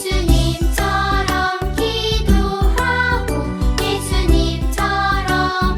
예수님처럼 기도하고 예수님처럼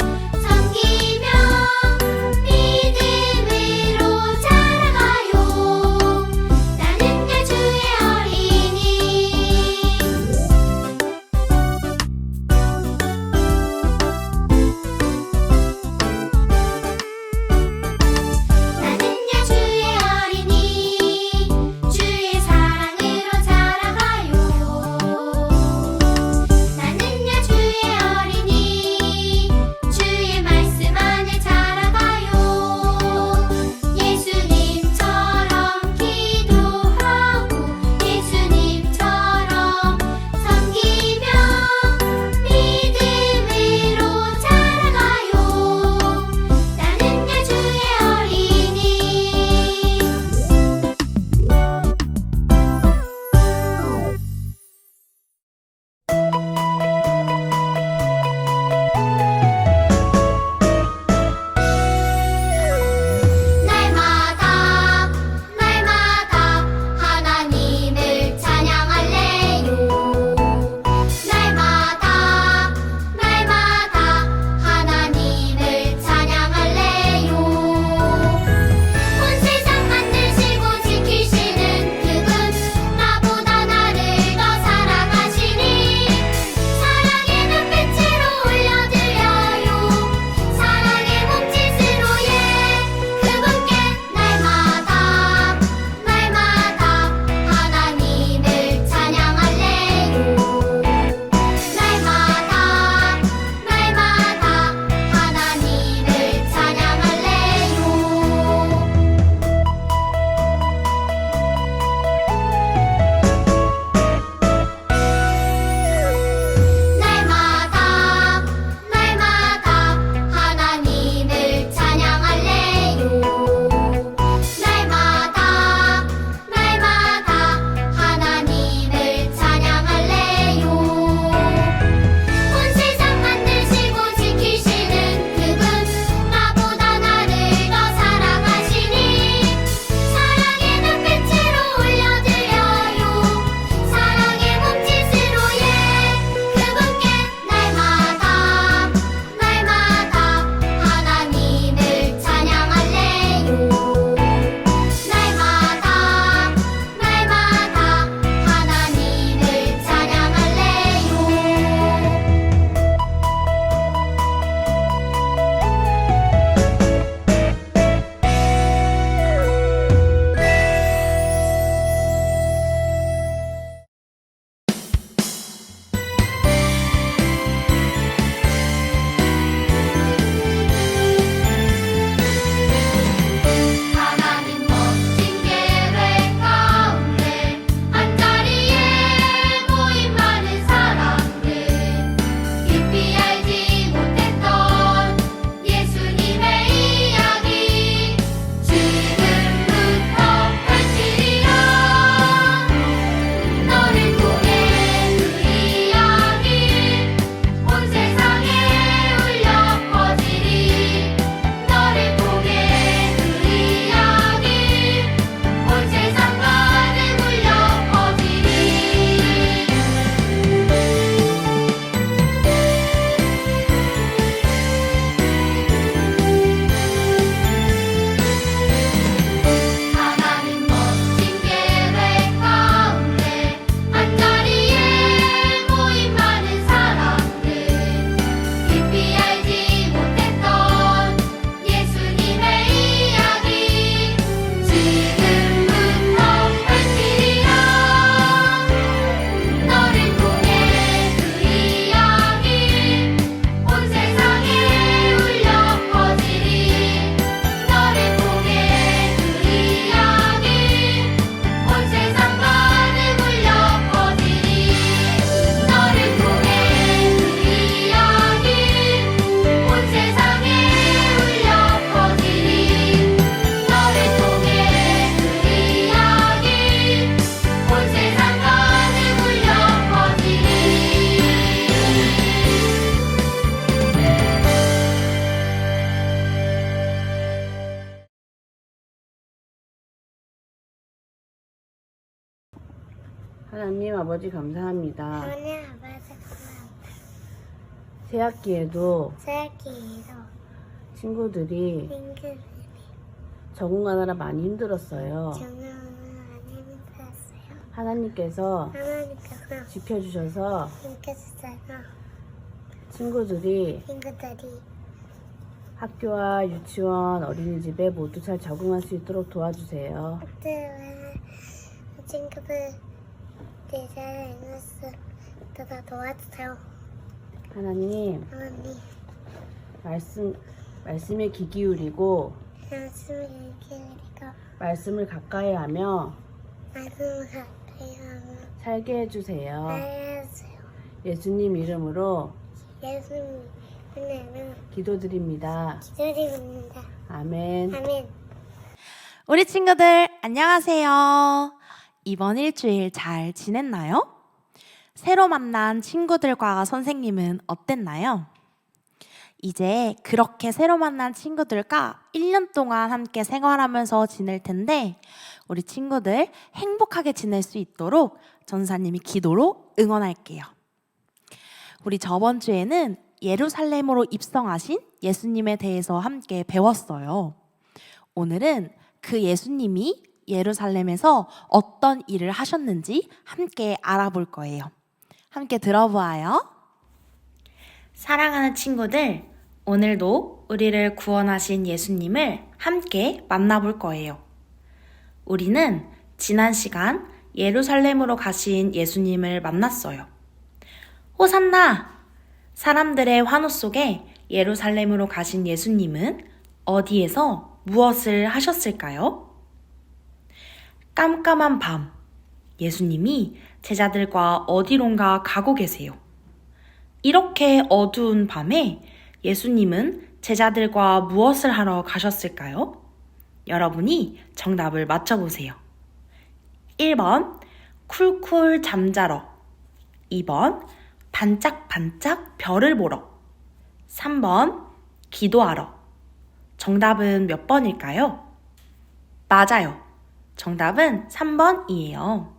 하나님 아버지 감사합니다. 하나님 아버지 감사합니다. 새학기에도 새학기에도 친구들이 친구들이 적응하느라 많이 힘들었어요. 정말 많이 힘들었어요. 하나님께서 하나님께서 지켜주셔서 힘께주셔서 친구들이 친구들이 학교와 유치원, 어린이집에 모두 잘 적응할 수 있도록 도와주세요. 학교에 친구들 잘 읽을 수 있도록 도와주세요. 하나님, 하나님 말씀에 귀 기울이고 말씀을 기울이고 말씀을 가까이 하며 말씀을 가까이 하며 살게 해주세요. 알려주세요. 예수님 이름으로 예수님 은혜는 기도드립니다. 기도드립니다. 아멘. 아멘. 우리 친구들 안녕하세요. 이번 일주일 잘 지냈나요? 새로 만난 친구들과 선생님은 어땠나요? 이제 그렇게 새로 만난 친구들과 1년 동안 함께 생활하면서 지낼 텐데 우리 친구들 행복하게 지낼 수 있도록 전사님이 기도로 응원할게요. 우리 저번 주에는 예루살렘으로 입성하신 예수님에 대해서 함께 배웠어요. 오늘은 그 예수님이 예루살렘에서 어떤 일을 하셨는지 함께 알아볼 거예요. 함께 들어보아요. 사랑하는 친구들, 오늘도 우리를 구원하신 예수님을 함께 만나볼 거예요. 우리는 지난 시간 예루살렘으로 가신 예수님을 만났어요. 호산나! 사람들의 환호 속에 예루살렘으로 가신 예수님은 어디에서 무엇을 하셨을까요? 깜깜한 밤, 예수님이 제자들과 어디론가 가고 계세요. 이렇게 어두운 밤에 예수님은 제자들과 무엇을 하러 가셨을까요? 여러분이 정답을 맞춰보세요. 1번, 쿨쿨 잠자러. 2번, 반짝반짝 별을 보러. 3번, 기도하러. 정답은 몇 번일까요? 맞아요. 정답은 3번이에요.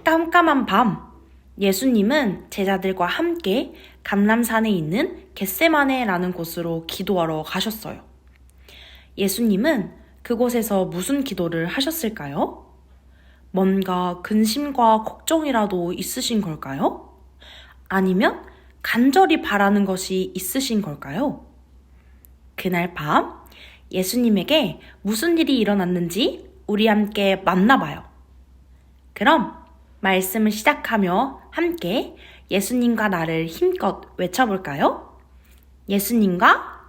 깜깜한 밤, 예수님은 제자들과 함께 감람산에 있는 겟세마네라는 곳으로 기도하러 가셨어요. 예수님은 그곳에서 무슨 기도를 하셨을까요? 뭔가 근심과 걱정이라도 있으신 걸까요? 아니면 간절히 바라는 것이 있으신 걸까요? 그날 밤 예수님에게 무슨 일이 일어났는지 우리 함께 만나봐요. 그럼 말씀을 시작하며 함께 예수님과 나를 힘껏 외쳐볼까요? 예수님과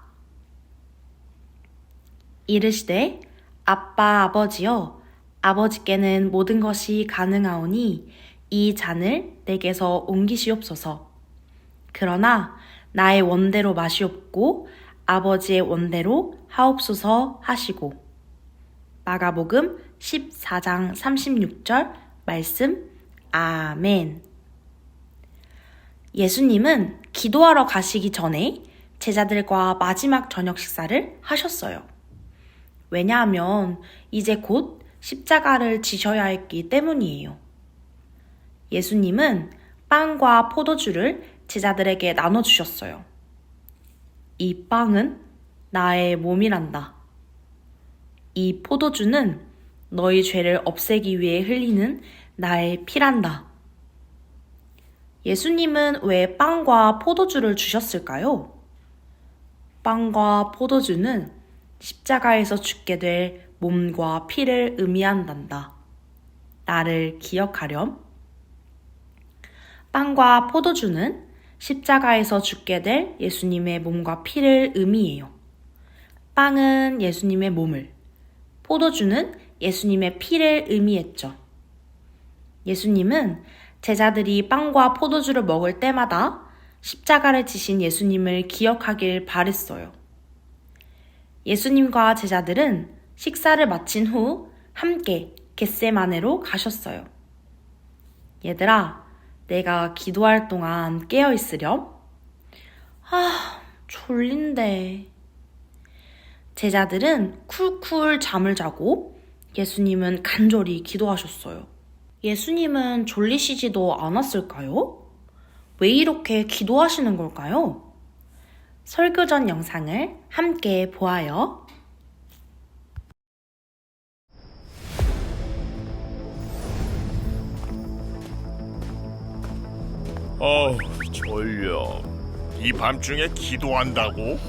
이르시되 아빠 아버지여 아버지께는 모든 것이 가능하오니 이 잔을 내게서 옮기시옵소서. 그러나 나의 원대로 마시옵고 아버지의 원대로 하옵소서 하시고. 마가복음 14장 36절 말씀. 아멘. 예수님은 기도하러 가시기 전에 제자들과 마지막 저녁 식사를 하셨어요. 왜냐하면 이제 곧 십자가를 지셔야 했기 때문이에요. 예수님은 빵과 포도주를 제자들에게 나눠주셨어요. 이 빵은 나의 몸이란다. 이 포도주는 너희 죄를 없애기 위해 흘리는 나의 피란다. 예수님은 왜 빵과 포도주를 주셨을까요? 빵과 포도주는 십자가에서 죽게 될 몸과 피를 의미한단다. 나를 기억하렴. 빵과 포도주는 십자가에서 죽게 될 예수님의 몸과 피를 의미해요. 빵은 예수님의 몸을, 포도주는 예수님의 피를 의미했죠. 예수님은 제자들이 빵과 포도주를 먹을 때마다 십자가를 지신 예수님을 기억하길 바랬어요. 예수님과 제자들은 식사를 마친 후 함께 겟세마네로 가셨어요. 얘들아, 내가 기도할 동안 깨어 있으렴? 졸린데. 제자들은 쿨쿨 잠을 자고 예수님은 간절히 기도하셨어요. 예수님은 졸리시지도 않았을까요? 왜 이렇게 기도하시는 걸까요? 설교 전 영상을 함께 보아요. 졸려. 이 밤중에 기도한다고?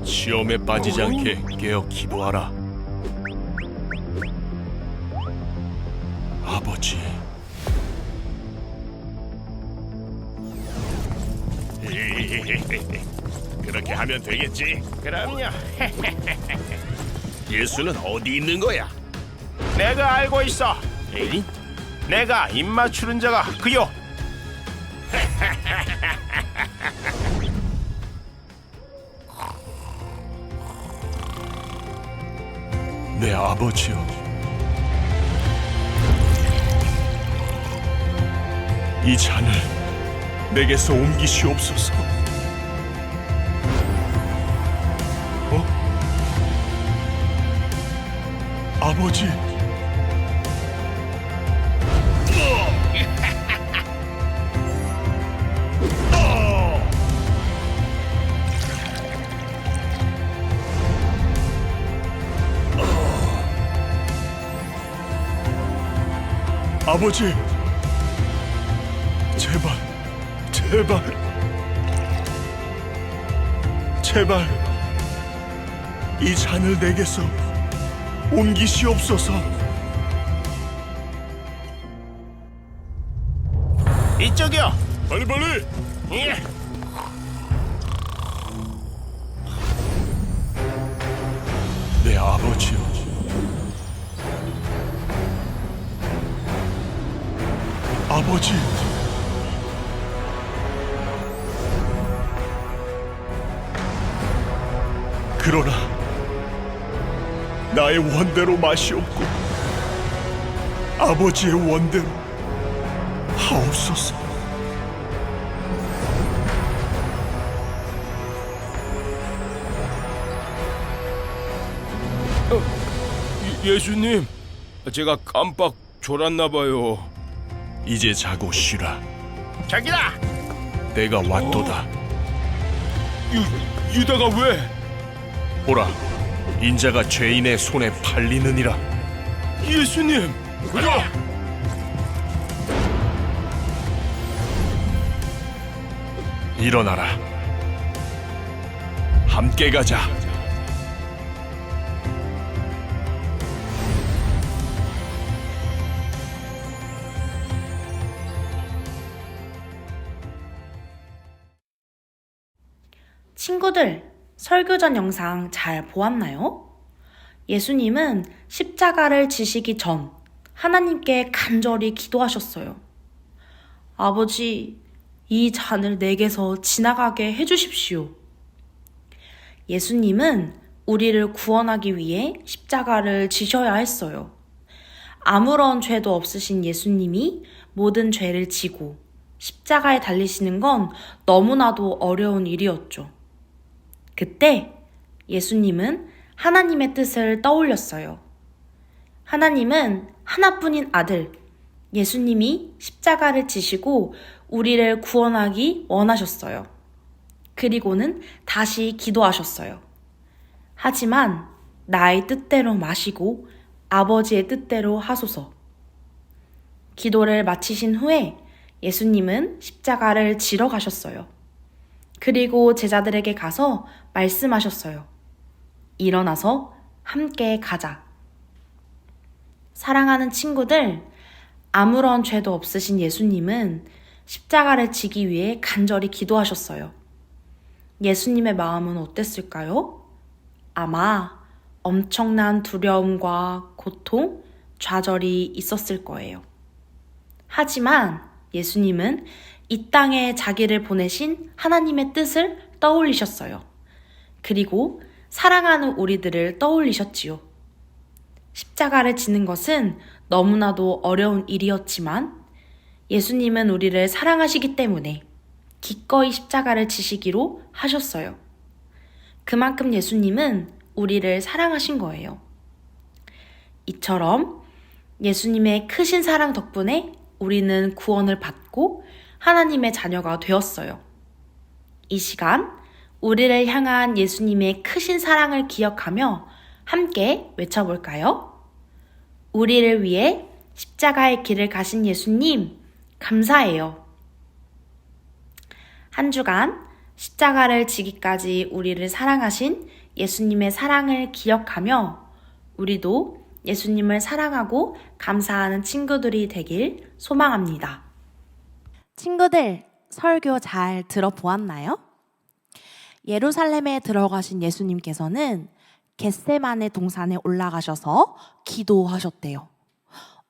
시험에 빠지지 않게 깨어 기도하라. 아버지. 그렇게 하면 되겠지? 그럼요. 예수는 어디 있는 거야? 내가 알고 있어. 에이? 내가 입 맞추는 자가 그요. 내 아버지여. 이 잔을 내게서 옮기시옵소서. 아버지. 아버지, 제발, 제발, 제발, 이 잔을 내게서 옮기시옵소서. 이쪽이요. 빨리빨리. 예. 내 아버지여. 아버지. 그러나 나의 원대로 마시옵고 아버지의 원대로 하옵소서. 예수님, 제가 깜빡 졸았나 봐요. 이제 자고 쉬라. 저기다. 내가 왔도다. 유다가 왜? 보라, 인자가 죄인의 손에 팔리느니라. 예수님. 그래. 일어나라. 함께 가자. 친구들, 설교 전 영상 잘 보았나요? 예수님은 십자가를 지시기 전 하나님께 간절히 기도하셨어요. 아버지, 이 잔을 내게서 지나가게 해주십시오. 예수님은 우리를 구원하기 위해 십자가를 지셔야 했어요. 아무런 죄도 없으신 예수님이 모든 죄를 지고 십자가에 달리시는 건 너무나도 어려운 일이었죠. 그때 예수님은 하나님의 뜻을 떠올렸어요. 하나님은 하나뿐인 아들, 예수님이 십자가를 지시고 우리를 구원하기 원하셨어요. 그리고는 다시 기도하셨어요. 하지만 나의 뜻대로 마시고 아버지의 뜻대로 하소서. 기도를 마치신 후에 예수님은 십자가를 지러 가셨어요. 그리고 제자들에게 가서 말씀하셨어요. 일어나서 함께 가자. 사랑하는 친구들, 아무런 죄도 없으신 예수님은 십자가를 지기 위해 간절히 기도하셨어요. 예수님의 마음은 어땠을까요? 아마 엄청난 두려움과 고통, 좌절이 있었을 거예요. 하지만 예수님은 이 땅에 자기를 보내신 하나님의 뜻을 떠올리셨어요. 그리고 사랑하는 우리들을 떠올리셨지요. 십자가를 지는 것은 너무나도 어려운 일이었지만 예수님은 우리를 사랑하시기 때문에 기꺼이 십자가를 지시기로 하셨어요. 그만큼 예수님은 우리를 사랑하신 거예요. 이처럼 예수님의 크신 사랑 덕분에 우리는 구원을 받고 하나님의 자녀가 되었어요. 이 시간 우리를 향한 예수님의 크신 사랑을 기억하며 함께 외쳐볼까요? 우리를 위해 십자가의 길을 가신 예수님, 감사해요. 한 주간 십자가를 지기까지 우리를 사랑하신 예수님의 사랑을 기억하며 우리도 예수님을 사랑하고 감사하는 친구들이 되길 소망합니다. 친구들, 설교 잘 들어보았나요? 예루살렘에 들어가신 예수님께서는 겟세마네 동산에 올라가셔서 기도하셨대요.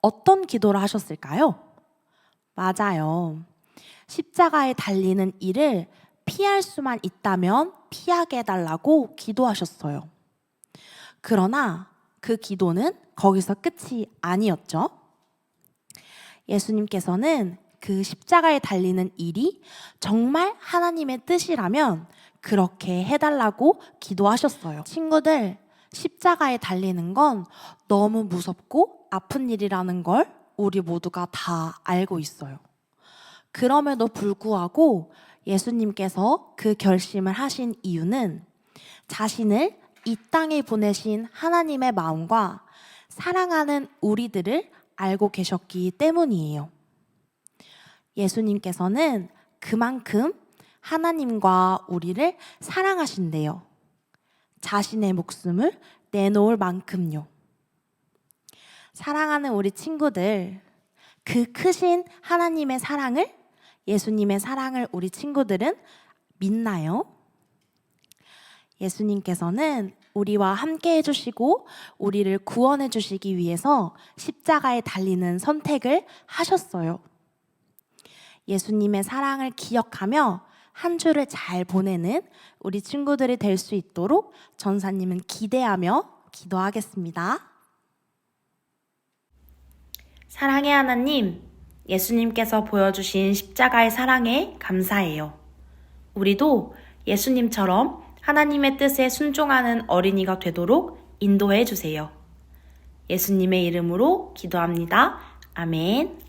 어떤 기도를 하셨을까요? 맞아요. 십자가에 달리는 일을 피할 수만 있다면 피하게 해달라고 기도하셨어요. 그러나 그 기도는 거기서 끝이 아니었죠. 예수님께서는 그 십자가에 달리는 일이 정말 하나님의 뜻이라면 그렇게 해달라고 기도하셨어요. 친구들, 십자가에 달리는 건 너무 무섭고 아픈 일이라는 걸 우리 모두가 다 알고 있어요. 그럼에도 불구하고 예수님께서 그 결심을 하신 이유는 자신을 이 땅에 보내신 하나님의 마음과 사랑하는 우리들을 알고 계셨기 때문이에요. 예수님께서는 그만큼 하나님과 우리를 사랑하신대요. 자신의 목숨을 내놓을 만큼요. 사랑하는 우리 친구들, 그 크신 하나님의 사랑을, 예수님의 사랑을 우리 친구들은 믿나요? 예수님께서는 우리와 함께 해주시고 우리를 구원해 주시기 위해서 십자가에 달리는 선택을 하셨어요. 예수님의 사랑을 기억하며 한 주를 잘 보내는 우리 친구들이 될 수 있도록 전사님은 기대하며 기도하겠습니다. 사랑의 하나님, 예수님께서 보여주신 십자가의 사랑에 감사해요. 우리도 예수님처럼 하나님의 뜻에 순종하는 어린이가 되도록 인도해 주세요. 예수님의 이름으로 기도합니다. 아멘.